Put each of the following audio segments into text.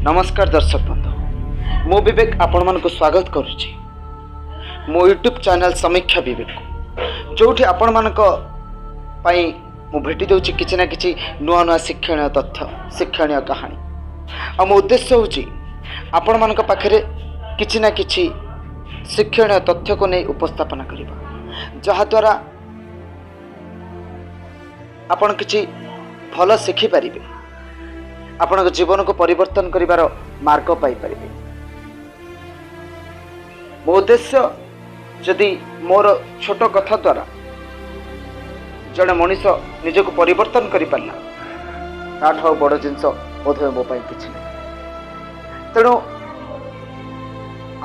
नमस्कार दर्शक बंधु मु विवेक आपण मानक स्वागत करुच्ची मो यूट्यूब चैनल समीक्षा विवेक जो आपण मानक पई मु भेटी दउची किछि ना किछि नुआ नुआ शिक्षणीय तथ्य शिक्षणीय कहानी आ मो उद्देश्य होची आपण मानक पाखरे किछि ना किछि शिक्षणीय तथ्य को नै उपस्थापन करिबा जहा द्वारा आपण किछि भल शिखि पारिबे आपण जीवन को परिवर्तन करिवार मार्ग पाई परिबे। मो उद्देश्य जदि मोर छोट कथा द्वारा जड़े मनीष निजक परिवर्तन करि पारला ताठो बड़ जिंस बोधे मो पाई किछि नै। तेणु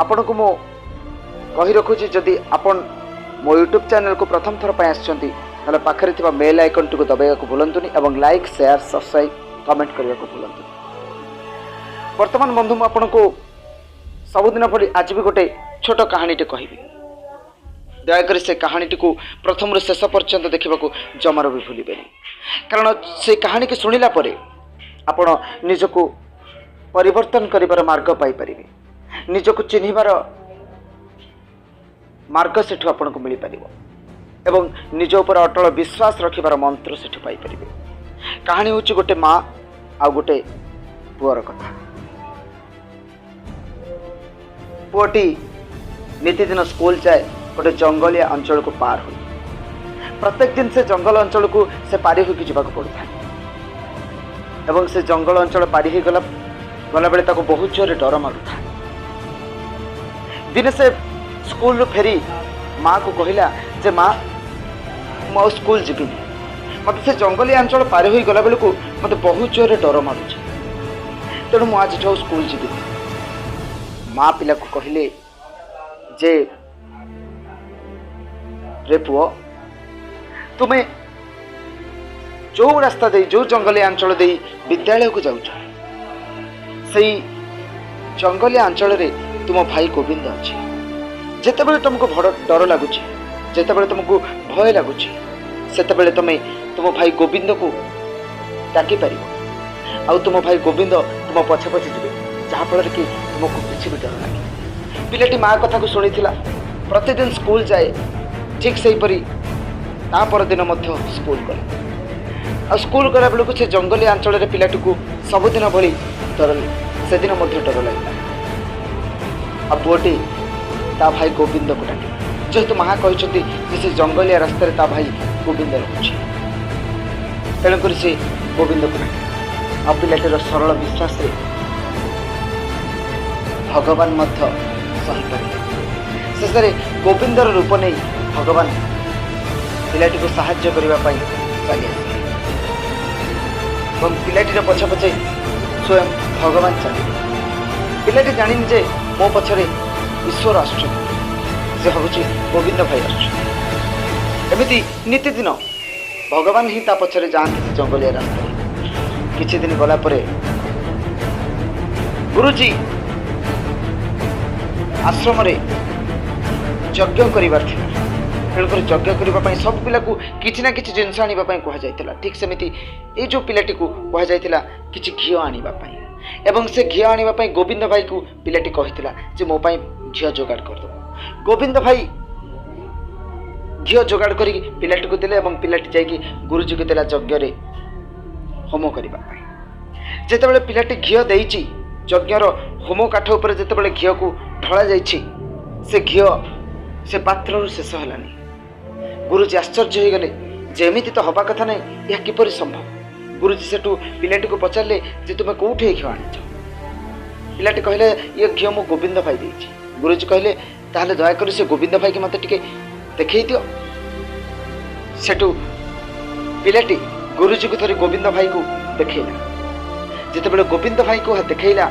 आपण को मो कहि रखुछि जदि आपण मो यूट्यूब चैनल को प्रथम थर पाई आछंती ताले पाखरे थिबा बेल आइकन को दबाइया को भूलंतुनी एवं लाइक शेयर सब्सक्राइब कमेंट करने को भूलु। वर्तमान बंधु मुझे सबुदिन भली आज भी गोटे छोट कहानीटे कहि दयाकोरी से कहानीटी को प्रथम रु शेष पर्यंत देखा जमार भी भूल कारण से कहानी की शुणिला आपण निजक परिवर्तन कर मार्ग पाइपर निजक चिन्हबार मार्ग से आपन को मिल पार एवं निज उपर अटल विश्वास रखिबार मंत्र से पाइपर। कहानी हूँ गोटे माँ आ गोटे पुअर कथा। पुअटी नीतिदिन स्कूल जाए गोटे जंगलिया अंचल को पार हो प्रत्येक दिन से जंगल अंचल को से पारी होकर जावाक पड़ता है एवं से जंगल अंचल पारी हो गला बेले ताको बहुत जोर डर मारुता। दिने से स्कूल फेरी माँ को कहला जे माँ मु स्कूल जीविनी मत से जंगली अंचल पार हो गला बेलू मत बहुत जोर डर मारुच तेणु मुझे आज स्कूल जीवी। माँ पिला को कहले जे रे पुओ तुम्हें जो रास्ता दे जो जंगली अंचल दे विद्यालय को जाऊच सही जंगली अंचल रे तुम भाई गोविंद अच्छे जेतेबेले तुमको डर लगुच जेतेबेले तुमको भय लगुच सेतेबेले तुम तुम भाई गोविंद को डाकी पार आउ तुम भाई गोविंद तुम पछे पछे जी जहाँफल कि तुमको किसी भी डर लगे। पिलाटी माँ कथा को शुणी प्रतिदिन स्कूल जाए ठीक से दिन स्कूल गला आ स्कूल गला बेलू से जंगली अंचल पिलाटी को सबुदिन भली डर से दिन डर लगे। आ पुओटी ता भाई गोविंद को डाके जेहेतु माँ कहते से जंगलिया रास्तार ता भाई गोविंद रखुच्छे तेणुक से गोविंद को डाके आ पिलाटीर सरल विश्वास भगवान शेष गोविंदर रूप नहीं भगवान पिलाटी को साहाय्य करने चली पिलाटीर पछे पछे स्वयं भगवान चले। पिलाटी जानी जे मो पछरे ईश्वर आसुच्च से हूँ गोविंद भाई आमती नीतिदिन भगवान ही ता पछरे जाते जंगलिया रास्ता किछि दिन गला परे गुरुजी आश्रम रे यज्ञ करिवार थिला तेणुक यज्ञ करने सब पिला को किछि ना किछि जिनस आनिबा पई कहा जायतिला। ठीक सेमिति ए जो पिलाटी को कहा जायतिला किछि घिओ आनिबा पई एवं से घिओ आनिबा पई गोविंद भाई को पिलाटी कहितिला जे मो पई घिओ जोगाड़ कर दो। गोविंद भाई घिओ जोगाड़ करी पिलाटी को दिले एवं पिलाटी जाइकी गुरुजी को देला यज्ञ रे होम करबा पई। जेतेबेले पिलाटी घिओ देइची यज्ञर होम काठ उपर जेतेबेले घिओ को ढला जाइची से घिओ से पात्र शेष हलानी। गुरुजी आश्चर्य हो गले जे एमिति तो हवा कथा नहीं यह किपरि संभव। गुरुजी सेठू पिलाटी को पचारे जे तुम कौटे घिओ आनिच पिलाटी कहले ये घिओ मो गोविंद भाई देइची। गुरुजी कहले ताहले दयाकोरी से गोविंद भाई के मते टिके देखै दियो। सेठू पिलाटी गुरुजी को थोड़ी गोविंद भाई को देखैला जेतेबेले गोविंद भाई को देखैला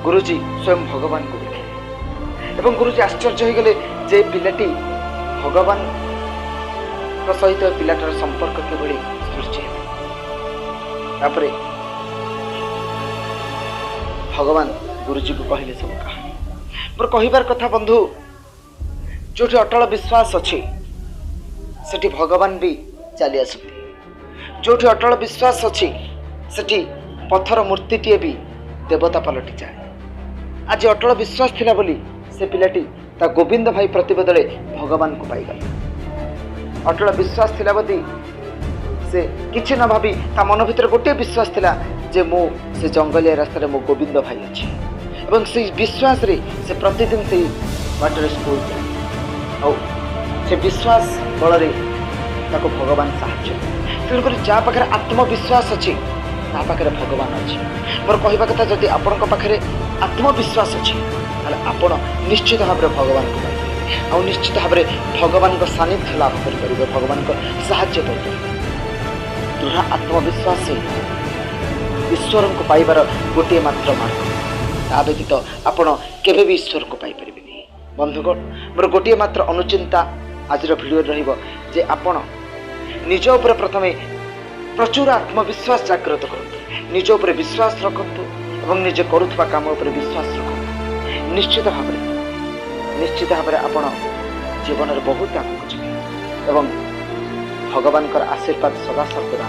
गुरुजी स्वयं भगवान को देखे एवं गुरुजी आश्चर्य हो गले जे पिलाटी भगवान सहित पिलाटार संपर्क किभଳି सृष्टि तापरे भगवान गुरुजी को कहले सब कहानी मोर कहिबार कथा बंधु जो अटल विश्वास अच्छी सेठी भगवान भी चली आसती जो अटल विश्वास अच्छी सेठी पत्थर मूर्तिटे भी देवता पलटि जाए। आज अटल विश्वास थिला बोली से पिलाटी ता गोविंद भाई प्रति बदले भगवान को पाईगला। अटल विश्वास थिला बोली से किछि न भाबी ता मन भितर गोटे विश्वास थिला जे मो से जंगलिया रास्ता मो गोविंद भाई अछि एवं से विश्वास रे से प्रतिदिन से बाटर स्कूल जाए। से विश्वास बल रे ताको भगवान साहाय्य तेणुकर जा पाखे आत्मविश्वास अच्छी ता पाखे भगवान अच्छी। मोर कहवा कथा जदि आपण पाखे आत्मविश्वास अच्छी आपण निश्चित भाव में भगवान को पाइबे आ निश्चित भाव में भगवान को सानिध्य लाभ करेंगे भगवान को साहाय्य करेंगे। दृढ़ आत्मविश्वास से ईश्वर को पाइबार गोटे मात्र मार्ग ता व्यतीत आपण केबे भी ईश्वर को पाई परिबेनी। बंधुगण मोर गोटे मात्र अनुचिंता आज भिडियो रहिबो जे आपण निज उपर प्रथमे प्रचुर आत्मविश्वास जागृत करतु, निज उपर विश्वास रखतु एवं निजे करुवा काम उपर विश्वास रखतु। निश्चित भाव में आपण जीवन में बहुत आगे जीवे एवं भगवान आशीर्वाद सदा सर्वदा